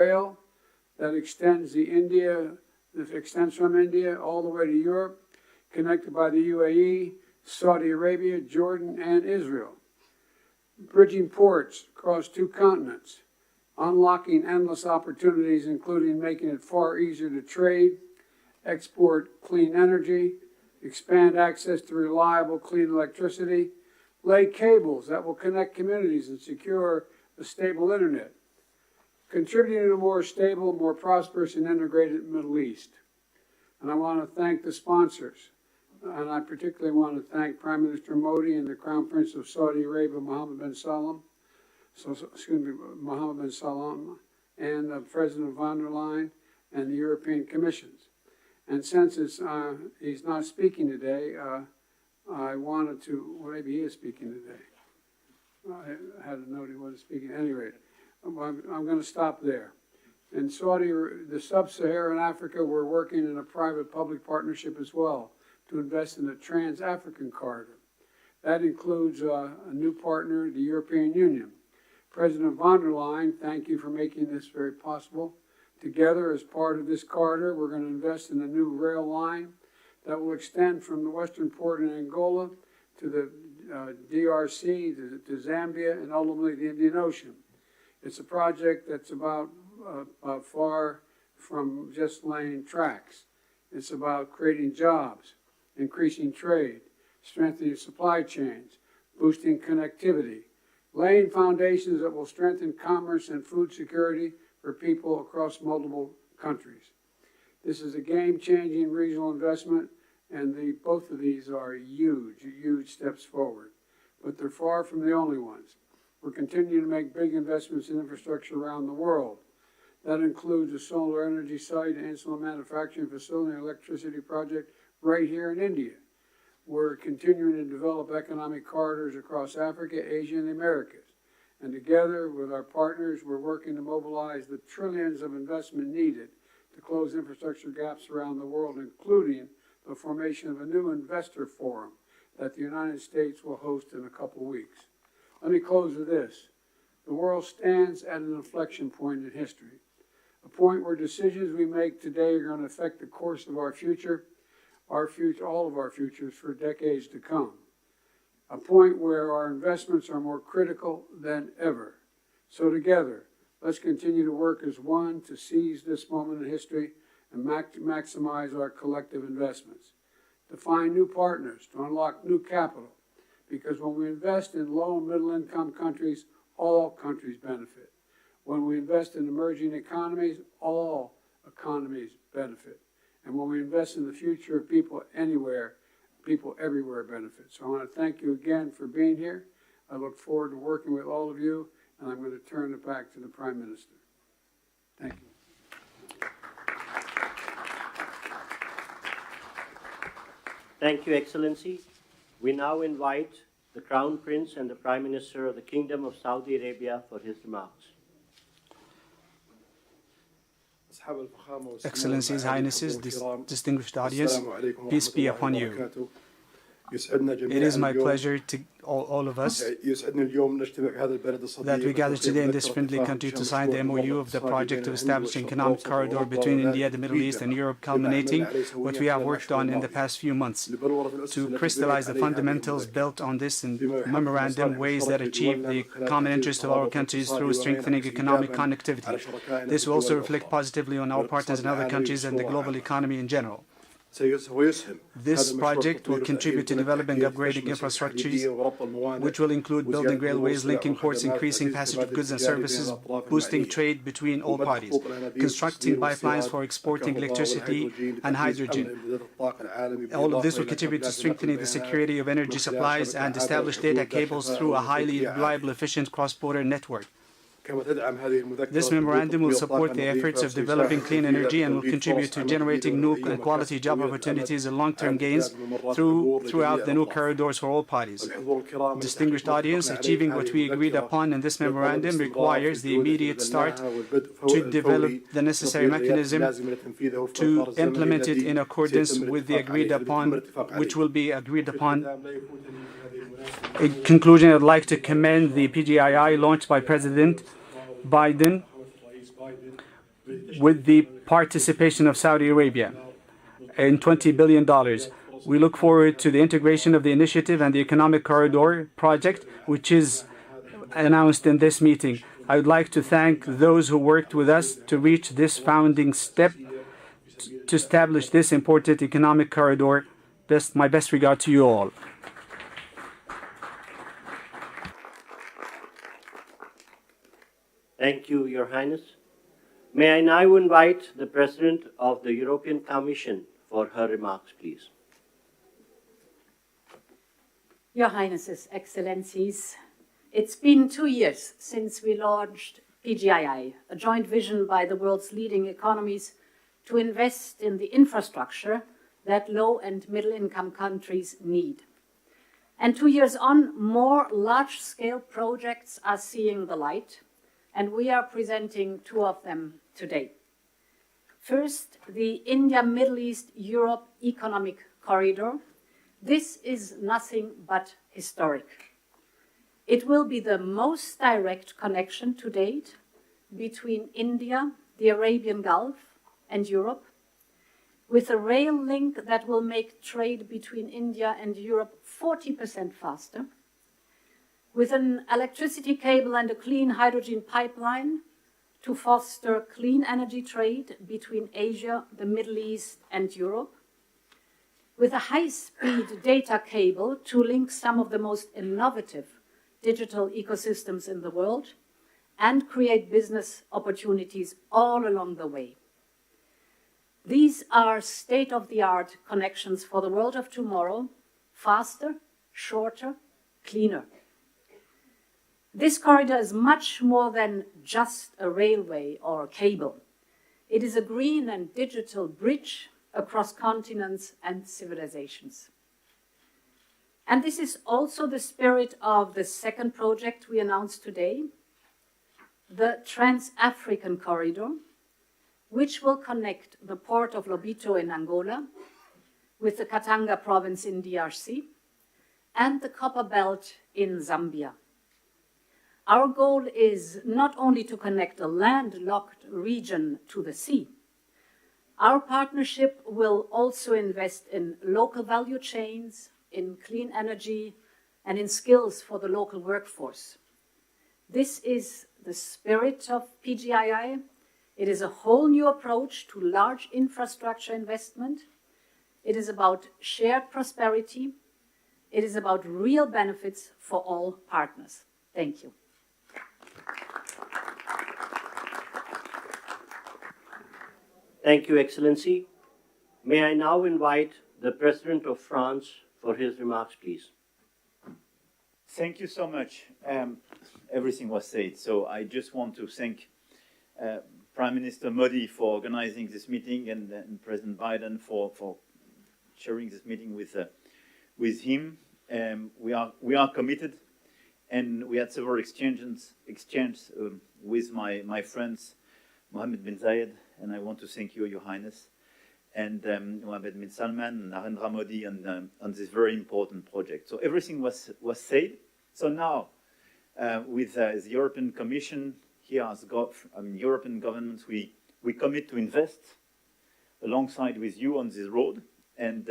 rail that extends from India all the way to Europe, connected by the UAE, Saudi Arabia, Jordan, and Israel. Bridging ports across 2 continents, unlocking endless opportunities, including making it far easier to trade, export clean energy, expand access to reliable, clean electricity, lay cables that will connect communities and secure a stable internet, contributing to a more stable, more prosperous, and integrated Middle East. And I want to thank the sponsors. And I particularly want to thank Prime Minister Modi and the Crown Prince of Saudi Arabia, Mohammed bin Salman, and President von der Leyen and the European Commissions. And since he's not speaking today, I wanted to, well, maybe he is speaking today. I had a note he wasn't speaking. At any rate, I'm going to stop there. In the sub-Saharan Africa, we're working in a private-public partnership as well to invest in the Trans-African Corridor. That includes a new partner, the European Union. President von der Leyen, thank you for making this very possible. Together, as part of this corridor, we're going to invest in a new rail line that will extend from the western port in Angola to the DRC, to Zambia, and ultimately the Indian Ocean. It's a project that's about far from just laying tracks. It's about creating jobs, increasing trade, strengthening supply chains, boosting connectivity, laying foundations that will strengthen commerce and food security for people across multiple countries. This is a game-changing regional investment, and both of these are huge, huge steps forward. But they're far from the only ones. We're continuing to make big investments in infrastructure around the world. That includes a solar energy site and solar manufacturing facility and electricity project right here in India. We're continuing to develop economic corridors across Africa, Asia, and the Americas. And together with our partners, we're working to mobilize the trillions of investment needed to close infrastructure gaps around the world, including the formation of a new investor forum that the United States will host in a couple weeks. Let me close with this. The world stands at an inflection point in history, a point where decisions we make today are going to affect the course of our future, all of our futures for decades to come. A point where our investments are more critical than ever. So together, let's continue to work as one to seize this moment in history and maximize our collective investments. To find new partners, to unlock new capital, because when we invest in low and middle income countries, all countries benefit. When we invest in emerging economies, all economies benefit. And when we invest in the future of people anywhere, people everywhere benefit. So I want to thank you again for being here. I look forward to working with all of you, and I'm going to turn it back to the Prime Minister. Thank you. Thank you, Excellency. We now invite the Crown Prince and the Prime Minister of the Kingdom of Saudi Arabia for his remarks. Excellencies, Highnesses, distinguished audience, peace be upon you. It is my pleasure to all of us that we gather today in this friendly country to sign the MOU of the project of establishing economic corridor between India, the Middle East, and Europe, culminating what we have worked on in the past few months to crystallize the fundamentals built on this memorandum, ways that achieve the common interest of our countries through strengthening economic connectivity. This will also reflect positively on our partners in other countries and the global economy in general. This project will contribute to developing upgrading infrastructures, which will include building railways, linking ports, increasing passage of goods and services, boosting trade between all parties, constructing pipelines for exporting electricity and hydrogen. All of this will contribute to strengthening the security of energy supplies and establish data cables through a highly reliable, efficient cross-border network. This memorandum will support the efforts of developing clean energy and will contribute to generating new and quality job opportunities and long-term gains throughout the new corridors for all parties. Distinguished audience, achieving what we agreed upon in this memorandum requires the immediate start to develop the necessary mechanism to implement it in accordance with the agreed upon, which will be agreed upon. In conclusion, I'd like to commend the PGII launched by President Biden, with the participation of Saudi Arabia in $20 billion. We look forward to the integration of the initiative and the Economic Corridor project, which is announced in this meeting. I would like to thank those who worked with us to reach this founding step to establish this important economic corridor. My best regard to you all. Thank you, Your Highness. May I now invite the President of the European Commission for her remarks, please. Your Highnesses, Excellencies, it's been 2 years since we launched PGII, a joint vision by the world's leading economies to invest in the infrastructure that low and middle income countries need. And 2 years on, more large-scale projects are seeing the light, and we are presenting 2 of them today. First, the India-Middle East-Europe Economic Corridor. This is nothing but historic. It will be the most direct connection to date between India, the Arabian Gulf, and Europe, with a rail link that will make trade between India and Europe 40% faster, with an electricity cable and a clean hydrogen pipeline to foster clean energy trade between Asia, the Middle East, and Europe, with a high-speed data cable to link some of the most innovative digital ecosystems in the world and create business opportunities all along the way. These are state-of-the-art connections for the world of tomorrow, faster, shorter, cleaner. This corridor is much more than just a railway or a cable. It is a green and digital bridge across continents and civilizations. And this is also the spirit of the second project we announced today, the Trans-African Corridor, which will connect the port of Lobito in Angola with the Katanga province in DRC and the Copper Belt in Zambia. Our goal is not only to connect a landlocked region to the sea. Our partnership will also invest in local value chains, in clean energy, and in skills for the local workforce. This is the spirit of PGII. It is a whole new approach to large infrastructure investment. It is about shared prosperity. It is about real benefits for all partners. Thank you. Thank you, Excellency. May I now invite the President of France for his remarks, please. Thank you so much. Everything was said, so I just want to thank Prime Minister Modi for organizing this meeting and President Biden for sharing this meeting with him. We are committed, and we had several exchanges with my friends, Mohammed bin Zayed, and I want to thank you, Your Highness, and Mohammed bin Salman, Narendra Modi, on this very important project. So everything was said. So now, with the European Commission, here as European governments, we commit to invest alongside with you on this road, and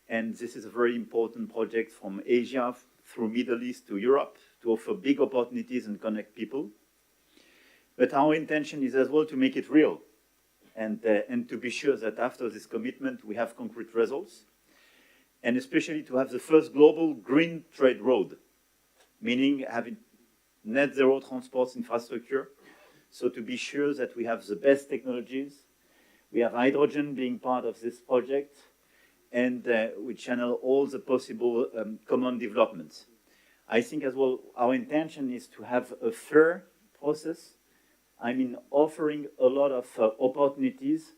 this is a very important project from Asia through Middle East to Europe to offer big opportunities and connect people. But our intention is as well to make it real, and to be sure that after this commitment we have concrete results, and especially to have the first global green trade road, meaning having net zero transport infrastructure, so to be sure that we have the best technologies. We have hydrogen being part of this project, and we channel all the possible common developments. I think as well our intention is to have a fair process, offering a lot of opportunities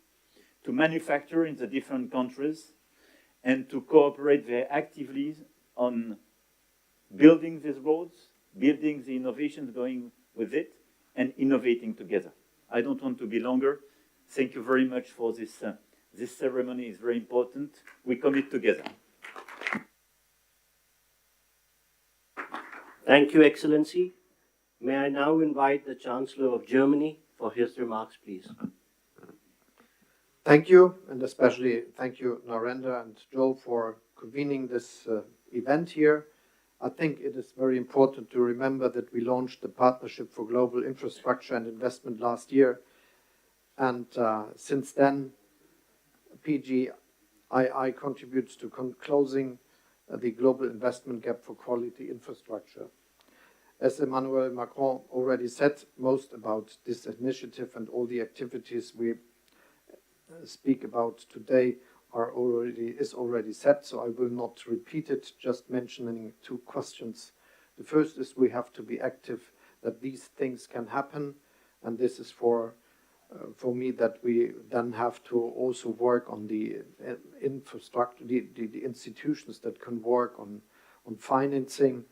to manufacture in the different countries and to cooperate very actively on building these roads, building the innovations going with it, and innovating together. I don't want to be longer. Thank you very much for this. This ceremony is very important. We commit together. Thank you, Excellency. May I now invite the Chancellor of Germany for his remarks, please. Thank you, and especially thank you, Narendra and Joe, for convening this event here. I think it is very important to remember that we launched the Partnership for Global Infrastructure and Investment last year. And since then, PGII contributes to closing the global investment gap for quality infrastructure. As Emmanuel Macron already said, most about this initiative and all the activities we speak about today is already set, so I will not repeat it, just mentioning two questions. The first is we have to be active that these things can happen, and this is for me that we then have to also work on the infrastructure, the institutions that can work on financing,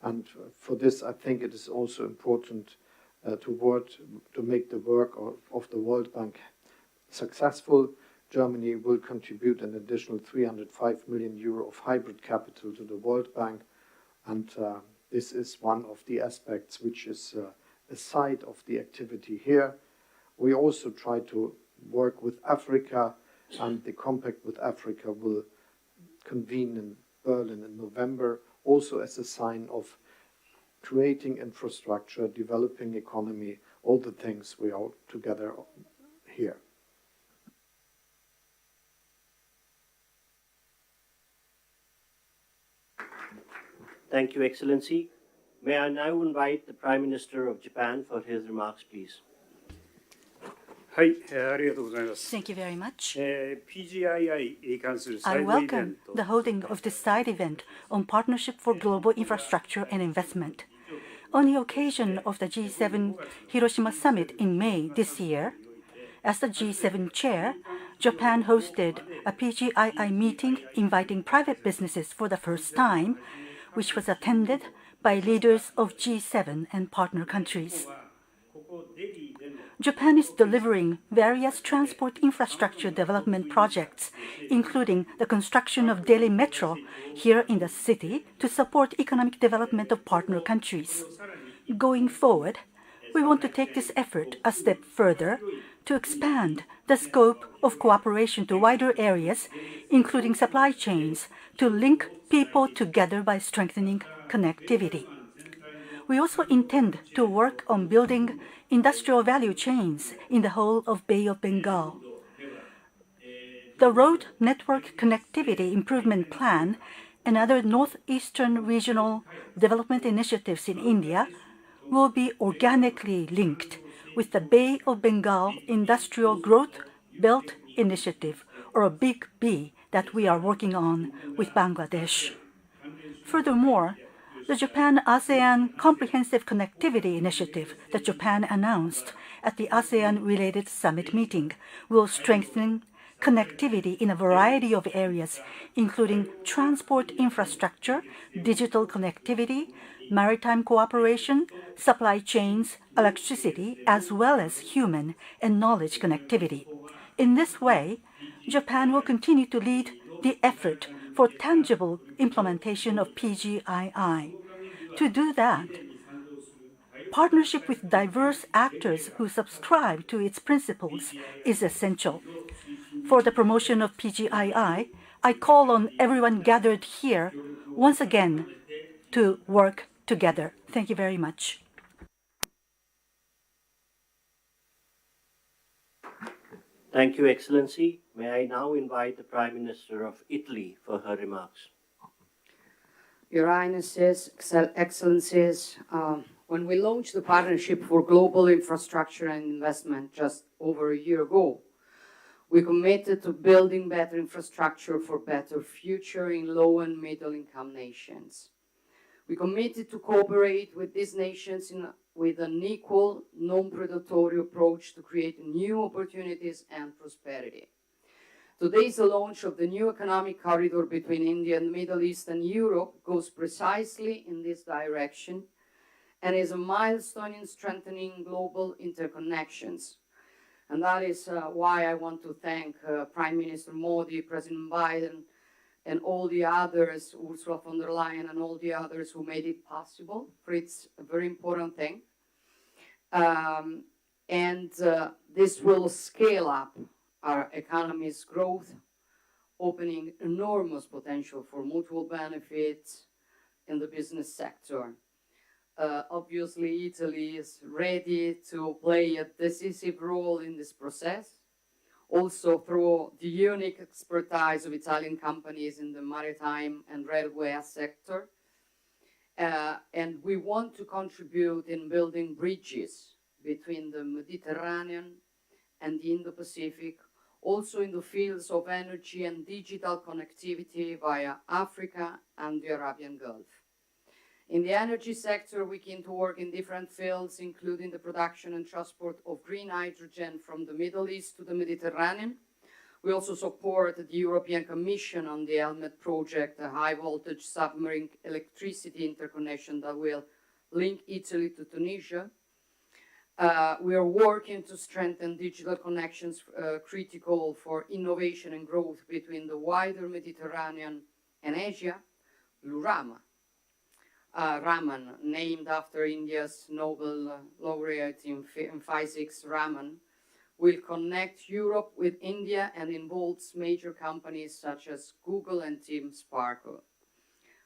and for this I think it is also important to make the work of the World Bank successful. Germany will contribute an additional 305 million euro of hybrid capital to the World Bank, and this is one of the aspects which is a side of the activity here. We also try to work with Africa, and the compact with Africa will convene in Berlin in November, also as a sign of creating infrastructure, developing economy, all the things we are together here. Thank you, Excellency. May I now invite the Prime Minister of Japan for his remarks, please. Thank Thank you very much. PGII I welcome the holding of this side event on Partnership for Global Infrastructure and Investment. On the occasion of the G7 Hiroshima Summit in May this year, as the G7 chair, Japan hosted a PGII meeting inviting private businesses for the first time, which was attended by leaders of G7 and partner countries. Japan is delivering various transport infrastructure development projects, including the construction of Delhi Metro here in the city to support economic development of partner countries. Going forward, we want to take this effort a step further to expand the scope of cooperation to wider areas, including supply chains, to link people together by strengthening connectivity. We also intend to work on building industrial value chains in the whole of Bay of Bengal. The Road Network Connectivity Improvement Plan and other northeastern regional development initiatives in India will be organically linked with the Bay of Bengal Industrial Growth Belt Initiative, or a Big B, that we are working on with Bangladesh. Furthermore, the Japan-ASEAN Comprehensive Connectivity Initiative that Japan announced at the ASEAN-related summit meeting will strengthen connectivity in a variety of areas, including transport infrastructure, digital connectivity, maritime cooperation, supply chains, electricity, as well as human and knowledge connectivity. In this way, Japan will continue to lead the effort for tangible implementation of PGII. To do that, partnership with diverse actors who subscribe to its principles is essential. For the promotion of PGII, I call on everyone gathered here once again to work together. Thank you very much. Thank you, Excellency. May I now invite the Prime Minister of Italy for her remarks. Your Highnesses, Excellencies, when we launched the Partnership for Global Infrastructure and Investment just over a year ago, we committed to building better infrastructure for better future in low and middle income nations. We committed to cooperate with these nations with an equal, non-predatory approach to create new opportunities and prosperity. Today's launch of the new economic corridor between India and the Middle East and Europe goes precisely in this direction and is a milestone in strengthening global interconnections. And that is why I want to thank Prime Minister Modi, President Biden, and all the others, Ursula von der Leyen and all the others who made it possible, for it's a very important thing. And this will scale up our economy's growth, opening enormous potential for mutual benefits in the business sector. Obviously, Italy is ready to play a decisive role in this process, also through the unique expertise of Italian companies in the maritime and railway sector. And we want to contribute in building bridges between the Mediterranean and the Indo-Pacific, also in the fields of energy and digital connectivity via Africa and the Arabian Gulf. In the energy sector, we can work in different fields, including the production and transport of green hydrogen from the Middle East to the Mediterranean. We also support the European Commission on the Helmet project, a high-voltage submarine electricity interconnection that will link Italy to Tunisia. We are working to strengthen digital connections critical for innovation and growth between the wider Mediterranean and Asia. Lurama, Raman, named after India's Nobel laureate in physics, Raman, will connect Europe with India and involves major companies such as Google and Team Sparkle.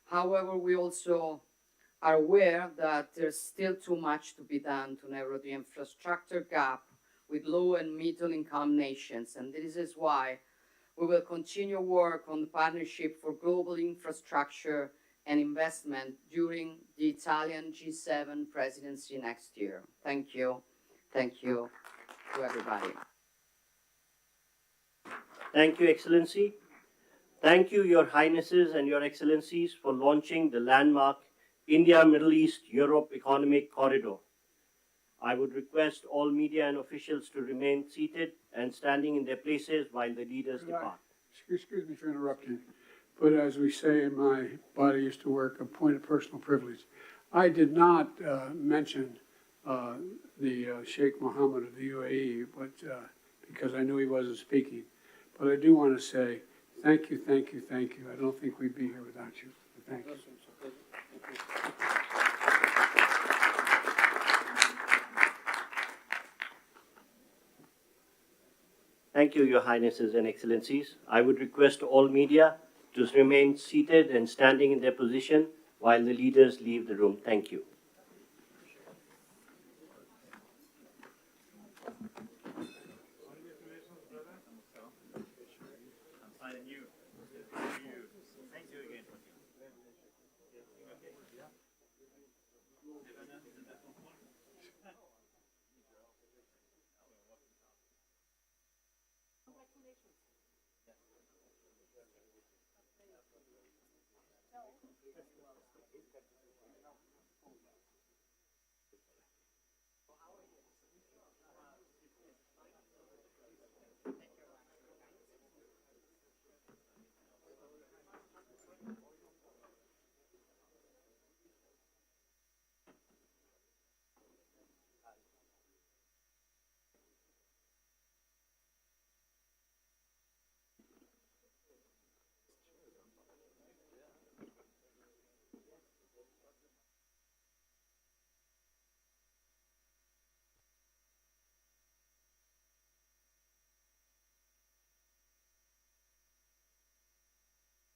However, we also are aware that there's still too much to be done to narrow the infrastructure gap with low and middle income nations, and this is why we will continue work on the Partnership for Global Infrastructure and Investment during the Italian G7 presidency next year. Thank you. Thank you to everybody. Thank you, Excellency. Thank you, Your Highnesses and Your Excellencies, for launching the landmark India, Middle East, Europe Economic Corridor. I would request all media and officials to remain seated and standing in their places while the leaders depart. Excuse me for interrupting, but as we say in my body used to work, a point of personal privilege. I did not mention the Sheikh Mohammed of the UAE, but because I knew he wasn't speaking. But I do want to say thank you, thank you, thank you. I don't think we'd be here without you. Thank you. Thank you, Your Highnesses and Excellencies. I would request all media to remain seated and standing in their position while the leaders leave the room. Thank you.